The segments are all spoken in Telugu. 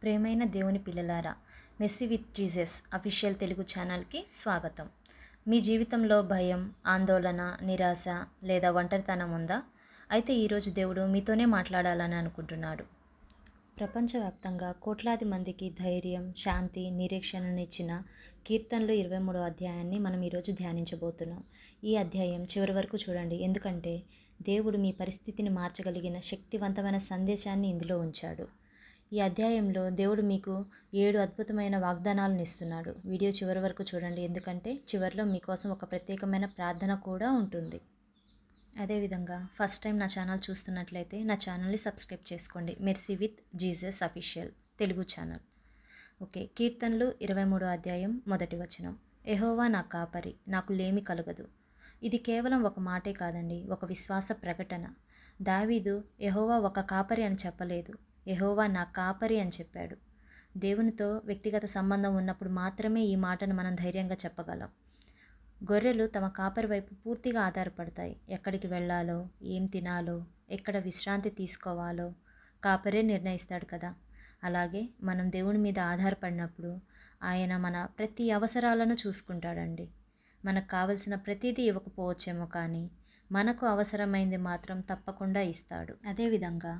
ప్రియమైన దేవుని పిల్లలారా, messy with Jesus official Telugu ఛానల్కి స్వాగతం. మీ జీవితంలో భయం, ఆందోళన, నిరాశ లేదా ఒంటరితనం ఉందా? అయితే ఈరోజు దేవుడు మీతోనే మాట్లాడాలని అనుకుంటున్నాడు. ప్రపంచవ్యాప్తంగా కోట్లాది మందికి ధైర్యం, శాంతి, నిరీక్షణనిచ్చిన కీర్తనలు 23వ అధ్యాయాన్ని మనం ఈరోజు ధ్యానించబోతున్నాం. ఈ అధ్యాయం చివరి వరకు చూడండి, ఎందుకంటే దేవుడు మీ పరిస్థితిని మార్చగలిగిన శక్తివంతమైన సందేశాన్ని ఇందులో ఉంచాడు. ఈ అధ్యాయంలో దేవుడు మీకు 7 అద్భుతమైన వాగ్దానాలను ఇస్తున్నాడు. వీడియో చివరి వరకు చూడండి, ఎందుకంటే చివరిలో మీకోసం ఒక ప్రత్యేకమైన ప్రార్థన కూడా ఉంటుంది. అదేవిధంగా ఫస్ట్ టైం నా ఛానల్ చూస్తున్నట్లయితే నా ఛానల్ని సబ్స్క్రైబ్ చేసుకోండి. Mercy with Jesus official Telugu channel. Okay, కీర్తనలు 23వ అధ్యాయం 1వ వచనం. యెహోవా నా కాపరి, నాకు లేమి కలుగదు. ఇది కేవలం ఒక మాటే కాదండి, ఒక విశ్వాస ప్రకటన. దావీదు యెహోవా ఒక కాపరి అని చెప్పలేదు, యెహోవా నా కాపరి అని చెప్పాడు. దేవునితో వ్యక్తిగత సంబంధం ఉన్నప్పుడు మాత్రమే ఈ మాటను మనం ధైర్యంగా చెప్పగలం. గొర్రెలు తమ కాపరి వైపు పూర్తిగా ఆధారపడతాయి. ఎక్కడికి వెళ్ళాలో, ఏం తినాలో, ఎక్కడ విశ్రాంతి తీసుకోవాలో కాపరే నిర్ణయిస్తాడు కదా. అలాగే మనం దేవుని మీద ఆధారపడినప్పుడు ఆయన మన ప్రతి అవసరాలను చూసుకుంటాడండి. మనకు కావలసిన ప్రతిదీ ఇవ్వకపోవచ్చేమో, కానీ మనకు అవసరమైంది మాత్రం తప్పకుండా ఇస్తాడు. అదేవిధంగా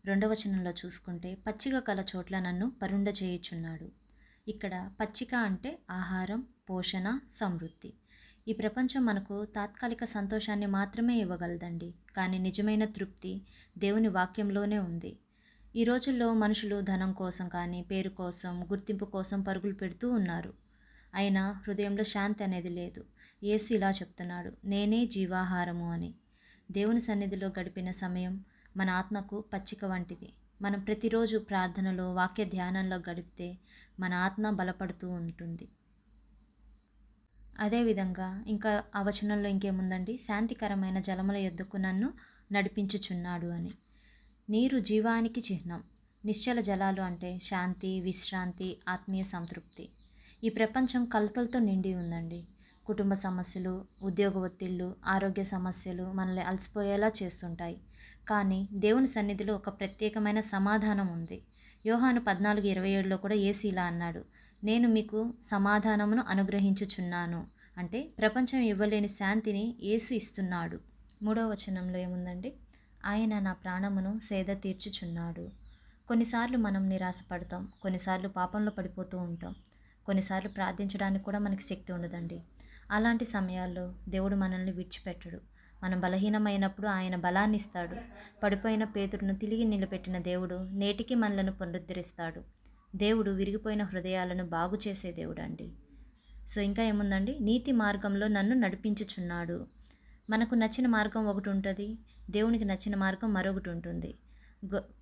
2వ వచనంలో చూసుకుంటే, పచ్చిక కల చోట్ల నన్ను పరుండ చేయుచున్నాడు. ఇక్కడ పచ్చిక అంటే ఆహారం, పోషణ, సమృద్ధి. ఈ ప్రపంచం మనకు తాత్కాలిక సంతోషాన్ని మాత్రమే ఇవ్వగలదండి, కానీ నిజమైన తృప్తి దేవుని వాక్యంలోనే ఉంది. ఈ రోజుల్లో మనుషులు ధనం కోసం కానీ, పేరు కోసం, గుర్తింపు కోసం పరుగులు పెడుతూ ఉన్నారు. అయినా హృదయంలో శాంతి అనేది లేదు. యేసు ఇలా చెప్తున్నాడు, నేనే జీవాహారము అని. దేవుని సన్నిధిలో గడిపిన సమయం మన ఆత్మకు పచ్చిక వంటిది. మనం ప్రతిరోజు ప్రార్థనలో, వాక్య ధ్యానంలో గడిపితే మన ఆత్మ బలపడుతూ ఉంటుంది. అదేవిధంగా ఇంకా ఆ వచనంలో ఇంకేముందండి, శాంతికరమైన జలముల యొద్దకు నన్ను నడిపించుచున్నాడు అని. నీరు జీవానికి చిహ్నం. నిశ్చల జలాలు అంటే శాంతి, విశ్రాంతి, ఆత్మీయ సంతృప్తి. ఈ ప్రపంచం కలతలతో నిండి ఉందండి. కుటుంబ సమస్యలు, ఉద్యోగ ఒత్తిళ్ళు, ఆరోగ్య సమస్యలు మనల్ని అలసిపోయేలా చేస్తుంటాయి. కానీ దేవుని సన్నిధిలో ఒక ప్రత్యేకమైన సమాధానం ఉంది. యోహాను 14:27లో కూడా యేసు ఇలా అన్నాడు, నేను మీకు సమాధానమును అనుగ్రహించుచున్నాను. అంటే ప్రపంచం ఇవ్వలేని శాంతిని యేసు ఇస్తున్నాడు. 3వ వచనంలో ఏముందండి, ఆయన నా ప్రాణమును సేద తీర్చుచున్నాడు. కొన్నిసార్లు మనం నిరాశపడతాం, కొన్నిసార్లు పాపంలో పడిపోతూ ఉంటాం, కొన్నిసార్లు ప్రార్థించడానికి కూడా మనకి శక్తి ఉండదండి. అలాంటి సమయాల్లో దేవుడు మనల్ని విడిచిపెట్టడు. మనం బలహీనమైనప్పుడు ఆయన బలాన్ని ఇస్తాడు. పడిపోయిన పేతురును తిరిగి నిలబెట్టిన దేవుడు నేటికి మనలను పునరుద్ధరిస్తాడు. దేవుడు విరిగిపోయిన హృదయాలను బాగు చేసే దేవుడు అండి. సో ఇంకా ఏముందండి, నీతి మార్గంలో నన్ను నడిపించుచున్నాడు. మనకు నచ్చిన మార్గం ఒకటి ఉంటుంది, దేవునికి నచ్చిన మార్గం మరొకటి ఉంటుంది.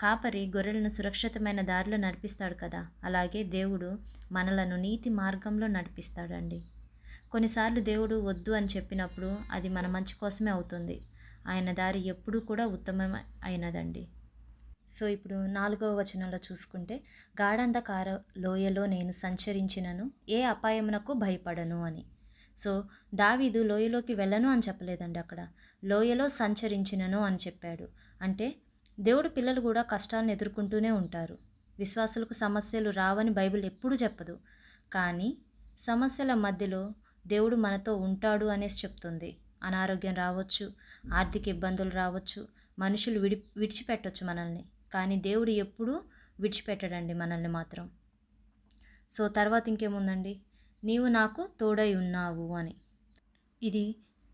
కాపరి గొర్రెలను సురక్షితమైన దారిలో నడిపిస్తాడు కదా, అలాగే దేవుడు మనలను నీతి మార్గంలో నడిపిస్తాడండి. కొన్నిసార్లు దేవుడు వద్దు అని చెప్పినప్పుడు అది మన మంచి కోసమే అవుతుంది. ఆయన దారి ఎప్పుడూ కూడా ఉత్తమం అయినదండి. సో ఇప్పుడు 4వ వచనంలో చూసుకుంటే, గాఢంధకార లోయలో నేను సంచరించినను ఏ అపాయమునకు భయపడను అని. సో దావీదు లోయలోకి వెళ్ళను అని చెప్పలేదండి, అక్కడ లోయలో సంచరించినను అని చెప్పాడు. అంటే దేవుడు పిల్లలు కూడా కష్టాలను ఎదుర్కొంటూనే ఉంటారు. విశ్వాసులకు సమస్యలు రావని బైబిల్ ఎప్పుడూ చెప్పదు, కానీ సమస్యల మధ్యలో దేవుడు మనతో ఉంటాడు అనేసి చెప్తుంది. అనారోగ్యం రావచ్చు, ఆర్థిక ఇబ్బందులు రావచ్చు, మనుషులు విడిచిపెట్టవచ్చు మనల్ని, కానీ దేవుడు ఎప్పుడూ విడిచిపెట్టడండి మనల్ని మాత్రం. సో తర్వాత ఇంకేముందండి, నీవు నాకు తోడై ఉన్నావు అని. ఇది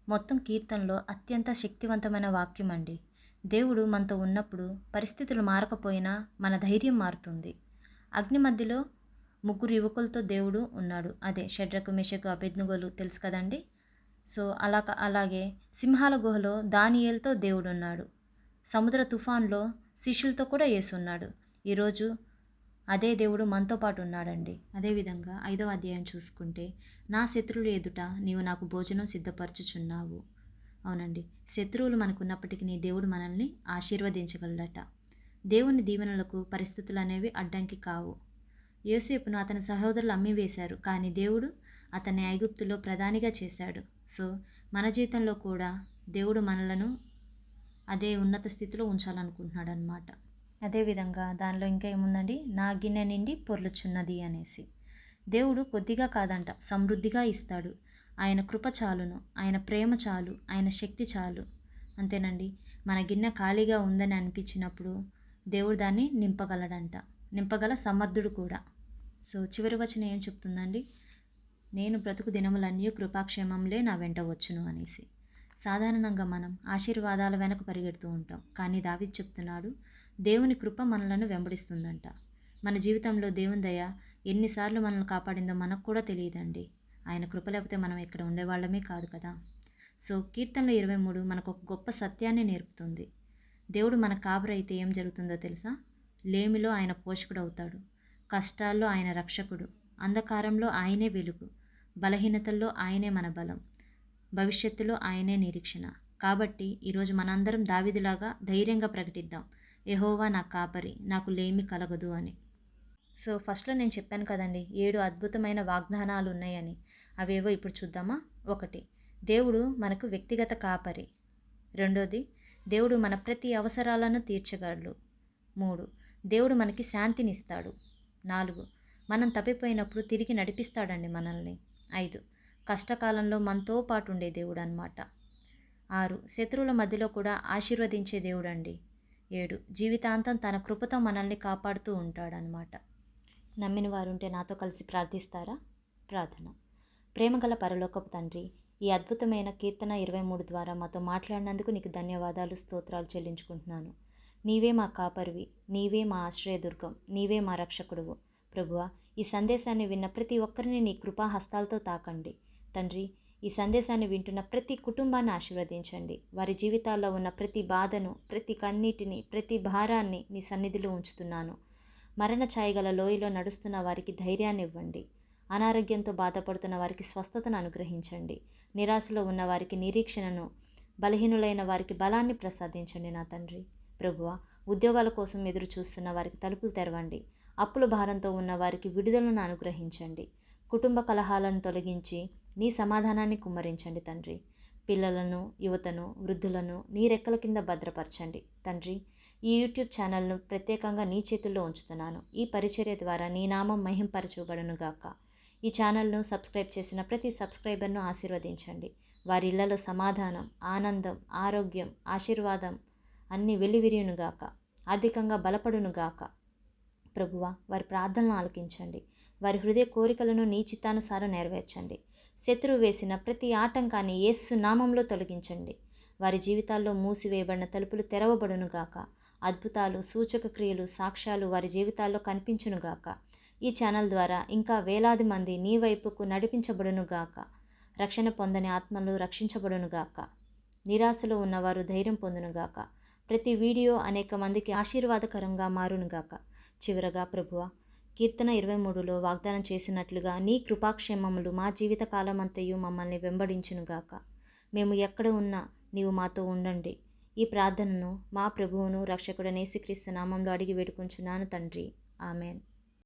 మొత్తం కీర్తనలో అత్యంత శక్తివంతమైన వాక్యం అండి. దేవుడు మనతో ఉన్నప్పుడు పరిస్థితులు మారకపోయినా మన ధైర్యం మారుతుంది. అగ్ని మధ్యలో 3 యువకులతో దేవుడు ఉన్నాడు. అదే షడ్రకు, మెషకు, అబేద్నెగోలు తెలుసు కదండి. సో అలాగే సింహాల గుహలో దానియేలుతో దేవుడు ఉన్నాడు. సముద్ర తుఫాన్లో శిష్యులతో కూడా యేసు ఉన్నాడు. ఈరోజు అదే దేవుడు మనతో పాటు ఉన్నాడండి. అదేవిధంగా 5వ అధ్యాయం చూసుకుంటే, నా శత్రువుల ఎదుట నీవు నాకు భోజనం సిద్ధపరచుచున్నావు. అవునండి, శత్రువులు మనకున్నప్పటికీ దేవుడు మనల్ని ఆశీర్వదించగలడట. దేవుని దీవెనలకు పరిస్థితులు అనేవి అడ్డంకి కావు. యోసేపును అతని సహోదరులు అమ్మివేశారు, కానీ దేవుడు అతన్ని ఐగుప్తులో ప్రధానిగా చేశాడు. సో మన జీవితంలో కూడా దేవుడు మనలను అదే ఉన్నత స్థితిలో ఉంచాలనుకుంటున్నాడు అన్నమాట. అదేవిధంగా దానిలో ఇంకా ఏముందండి, నా గిన్నె నిండి పొర్లుచున్నది అనేసి. దేవుడు కొద్దిగా కాదంట, సమృద్ధిగా ఇస్తాడు. ఆయన కృప చాలును, ఆయన ప్రేమ చాలు, ఆయన శక్తి చాలు. అంతేనండి. మన గిన్నె ఖాళీగా ఉందని అనిపించినప్పుడు దేవుడు దాన్ని నింపగలడంట, నింపగల సమర్థుడు కూడా. సో చివరి వచనం ఏం చెప్తుందండి, నేను బ్రతుకు దినములన్నీ కృపాక్షేమంలే నా వెంట వచ్చును అనేసి. సాధారణంగా మనం ఆశీర్వాదాల వెనక పరిగెడుతూ ఉంటాం, కానీ దావీదు చెప్తున్నాడు, దేవుని కృప మనలను వెంబడిస్తుందంట. మన జీవితంలో దేవుని దయ ఎన్నిసార్లు మనల్ని కాపాడిందో మనకు కూడా తెలియదండి. ఆయన కృప లేకపోతే మనం ఇక్కడ ఉండేవాళ్ళమే కాదు కదా. సో కీర్తనలు 23 మనకు ఒక గొప్ప సత్యాన్ని నేర్పుతుంది. దేవుడు మన కాపరైతే ఏం జరుగుతుందో తెలుసా? లేమిలో ఆయన పోషకుడు అవుతాడు, కష్టాల్లో ఆయన రక్షకుడు, అంధకారంలో ఆయనే వెలుగు, బలహీనతల్లో ఆయనే మన బలం, భవిష్యత్తులో ఆయనే నిరీక్షణ. కాబట్టి ఈరోజు మనందరం దావీదులాగా ధైర్యంగా ప్రకటిద్దాం, యెహోవా నా కాపరి, నాకు లేమి కలగదు అని. సో ఫస్ట్లో నేను చెప్పాను కదండి, 7 అద్భుతమైన వాగ్దానాలు ఉన్నాయని. అవేవో ఇప్పుడు చూద్దామా. 1, దేవుడు మనకు వ్యక్తిగత కాపరి. 2, దేవుడు మన ప్రతి అవసరాలను తీర్చగలడు. 3, దేవుడు మనకి శాంతినిస్తాడు. 4, మనం తప్పిపోయినప్పుడు తిరిగి నడిపిస్తాడండి మనల్ని. 5, కష్టకాలంలో మనతో పాటు ఉండే దేవుడు అన్నమాట. 6, శత్రువుల మధ్యలో కూడా ఆశీర్వదించే దేవుడు అండి. 7, జీవితాంతం తన కృపతో మనల్ని కాపాడుతూ ఉంటాడనమాట. నమ్మిన వారుంటే నాతో కలిసి ప్రార్థిస్తారా? ప్రార్థన. ప్రేమగల పరలోకపు తండ్రి, ఈ అద్భుతమైన కీర్తన 23 ద్వారా మాతో మాట్లాడినందుకు నీకు ధన్యవాదాలు, స్తోత్రాలు చెల్లించుకుంటున్నాను. నీవే మా కాపరివి, నీవే మా ఆశ్రయదుర్గం, నీవే మా రక్షకుడువు. ప్రభువా, ఈ సందేశాన్ని విన్న ప్రతి ఒక్కరిని నీ కృపాహస్తాలతో తాకండి. తండ్రి, ఈ సందేశాన్ని వింటున్న ప్రతి కుటుంబాన్ని ఆశీర్వదించండి. వారి జీవితాల్లో ఉన్న ప్రతి బాధను, ప్రతి కన్నీటిని, ప్రతి భారాన్ని నీ సన్నిధిలో ఉంచుతున్నాను. మరణ ఛాయగల లోయలో నడుస్తున్న వారికి ధైర్యాన్ని ఇవ్వండి. అనారోగ్యంతో బాధపడుతున్న వారికి స్వస్థతను అనుగ్రహించండి. నిరాశలో ఉన్న వారికి నిరీక్షణను, బలహీనులైన వారికి బలాన్ని ప్రసాదించండి నా తండ్రి. ప్రభువా, ఉద్యోగాల కోసం ఎదురు చూస్తున్న వారికి తలుపులు తెరవండి. అప్పుల భారంతో ఉన్న వారికి విడుదలను అనుగ్రహించండి. కుటుంబ కలహాలను తొలగించి నీ సమాధానాన్ని కుమ్మరించండి తండ్రి. పిల్లలను, యువతను, వృద్ధులను నీ రెక్కల కింద భద్రపరచండి తండ్రి. ఈ యూట్యూబ్ ఛానల్ను ప్రత్యేకంగా నీ చేతుల్లో ఉంచుతున్నాను. ఈ పరిచర్య ద్వారా నీ నామం మహింపరచబడునుగాక. ఈ ఛానల్ను సబ్స్క్రైబ్ చేసిన ప్రతి సబ్స్క్రైబర్ను ఆశీర్వదించండి. వారి ఇళ్లలో సమాధానం, ఆనందం, ఆరోగ్యం, ఆశీర్వాదం అన్నీ వెల్లివిరియునుగాక. ఆర్థికంగా బలపడునుగాక. ప్రభువా, వారి ప్రార్థనలు ఆలకించండి. వారి హృదయ కోరికలను నీ చిత్తానుసారం నెరవేర్చండి. శత్రువు వేసిన ప్రతి ఆటంకాన్ని యేసు నామంలో తొలగించండి. వారి జీవితాల్లో మూసివేయబడిన తలుపులు తెరవబడునుగాక. అద్భుతాలు, సూచక క్రియలు, సాక్ష్యాలు వారి జీవితాల్లో కనిపించునుగాక. ఈ ఛానల్ ద్వారా ఇంకా వేలాది మంది నీ వైపుకు నడిపించబడునుగాక. రక్షణ పొందని ఆత్మలు రక్షించబడునుగాక. నిరాశలో ఉన్నవారు ధైర్యం పొందునుగాక. ప్రతి వీడియో అనేక మందికి ఆశీర్వాదకరంగా మారునుగాక. చివరగా ప్రభువా, కీర్తన 23లో వాగ్దానం చేసినట్లుగా నీ కృపాక్షేమములు మా జీవిత కాలమంతయు మమ్మల్ని వెంబడించునుగాక. మేము ఎక్కడ ఉన్నా నీవు మాతో ఉండండి. ఈ ప్రార్థనను మా ప్రభువును రక్షకుడైన యేసుక్రీస్తు నామంలో అడిగి వేడుకొంచున్నాను తండ్రి. ఆమెన్.